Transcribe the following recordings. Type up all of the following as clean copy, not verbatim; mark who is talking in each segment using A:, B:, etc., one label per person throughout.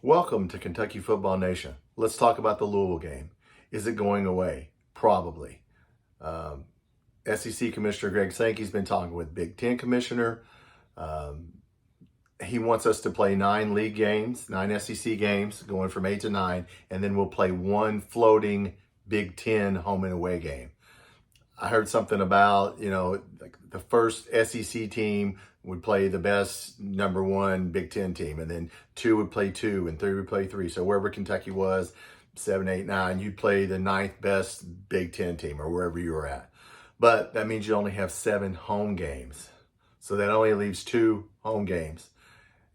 A: Welcome to Kentucky Football Nation. Let's talk about the Louisville game. Is it going away? Probably. SEC Commissioner Greg Sankey's been talking with Big Ten Commissioner. He wants us to play 9 league games, 9 SEC games, going from 8 to 9, and then we'll play one floating Big Ten home and away game. I heard something about, like the first SEC team would play the best number 1 Big Ten team, and then 2 would play 2, and 3 would play 3. So wherever Kentucky was, 7, 8, 9, you'd play the 9th best Big Ten team or wherever you were at. But that means you only have 7 home games. So that only leaves 2 home games.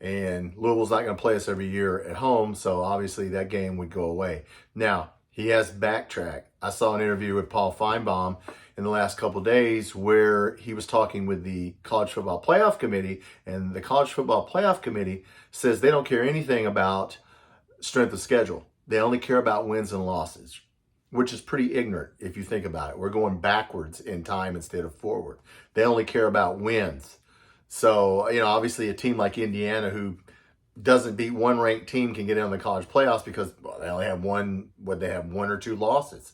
A: And Louisville's not going to play us every year at home, so obviously that game would go away. Now, he has backtracked. I saw an interview with Paul Feinbaum in the last couple of days where he was talking with the College Football Playoff Committee, and the College Football Playoff Committee says they don't care anything about strength of schedule. They only care about wins and losses, which is pretty ignorant if you think about it. We're going backwards in time instead of forward. They only care about wins. So, obviously a team like Indiana who doesn't beat one ranked team can get in the college playoffs because they only have one or 2 losses.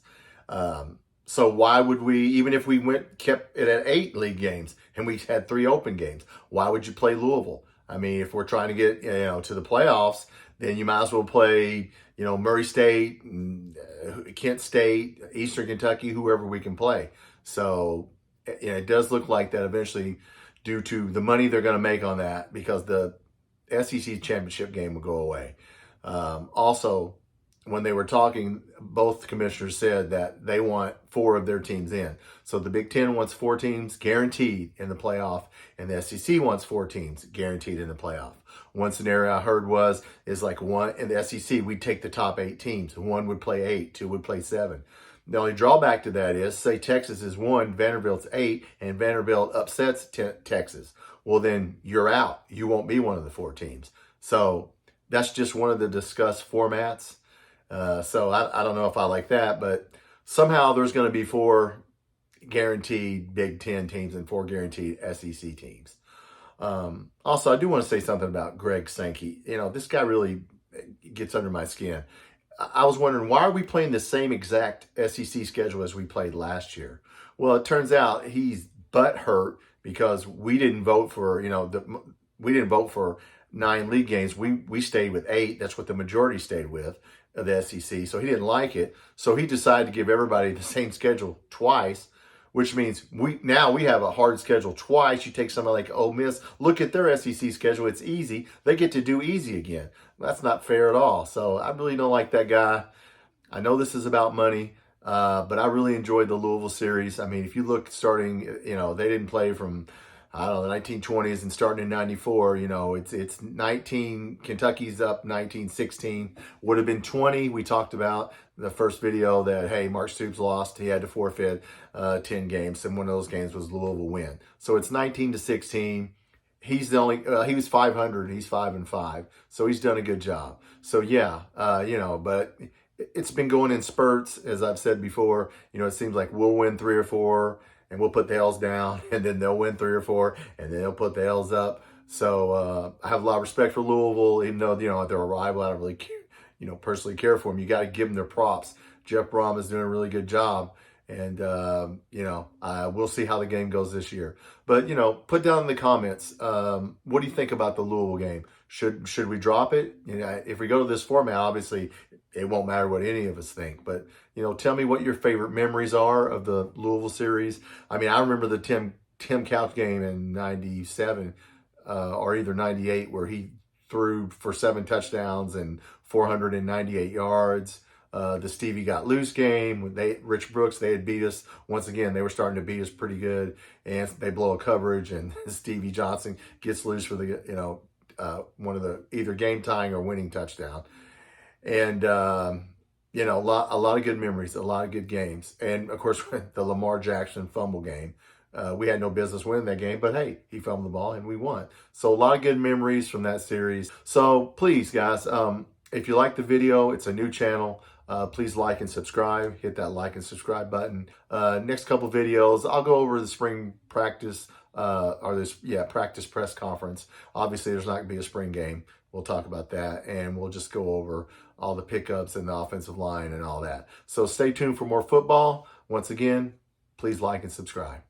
A: So why would we, even if we kept it at 8 league games and we had 3 open games, why would you play Louisville? I mean, if we're trying to get, to the playoffs, then you might as well play, Murray State, Kent State, Eastern Kentucky, whoever we can play. So it does look like that eventually, due to the money they're going to make on that, because the SEC championship game will go away. Also, when they were talking, both commissioners said that they want 4 of their teams in. So the Big Ten wants 4 teams guaranteed in the playoff, and the SEC wants 4 teams guaranteed in the playoff. One scenario I heard is like one in the SEC, we'd take the top 8 teams. 1 would play 8, 2 would play 7. The only drawback to that is, say Texas is 1, Vanderbilt's 8, and Vanderbilt upsets Texas. Well, then you're out. You won't be one of the 4 teams. So that's just one of the discussed formats. So I don't know if I like that, but somehow there's going to be 4 guaranteed Big Ten teams and 4 guaranteed SEC teams. Also, I do want to say something about Greg Sankey. This guy really gets under my skin. I was wondering, why are we playing the same exact SEC schedule as we played last year? Well, it turns out he's butthurt because we didn't vote for, we didn't vote for 9 league games. We stayed with 8. That's what the majority stayed with, of the SEC. So he didn't like it. So he decided to give everybody the same schedule twice, which means we have a hard schedule twice. You take somebody like Ole Miss, look at their SEC schedule. It's easy. They get to do easy again. That's not fair at all. So I really don't like that guy. I know this is about money, but I really enjoyed the Louisville series. I mean, if you look starting, they didn't play from, I don't know, the 1920s and starting in 94, it's 19, Kentucky's up 19-16, would have been 20. We talked about the first video that, hey, Mark Stoops lost. He had to forfeit 10 games, and one of those games was Louisville win. So it's 19-16. He's the only, he was 500, he's 5-5. So he's done a good job. So yeah, but it's been going in spurts, as I've said before. It seems like we'll win 3 or 4, and we'll put the L's down, and then they'll win 3 or 4, and then they'll put the L's up. So I have a lot of respect for Louisville, even though, they're a rival. I don't really personally care for them. You got to give them their props. Jeff Brom is doing a really good job. And, we'll see how the game goes this year. But, put down in the comments, what do you think about the Louisville game? Should we drop it? If we go to this format, obviously it won't matter what any of us think. But, tell me what your favorite memories are of the Louisville series. I mean, I remember the Tim Couch game in 97 or either 98 where he threw for 7 touchdowns and 498 yards. The Stevie got loose game, Rich Brooks, they had beat us. Once again, they were starting to beat us pretty good, and they blow a coverage, and Stevie Johnson gets loose for the, one of the either game tying or winning touchdown. And, a lot of good memories, a lot of good games. And of course, the Lamar Jackson fumble game. We had no business winning that game, but hey, he fumbled the ball and we won. So a lot of good memories from that series. So please, guys, if you like the video, it's a new channel. Please like and subscribe. Hit that like and subscribe button. Next couple videos, I'll go over the spring practice practice press conference. Obviously, there's not going to be a spring game. we'll talk about that, and we'll just go over all the pickups and the offensive line and all that. So stay tuned for more football. Once again, please like and subscribe.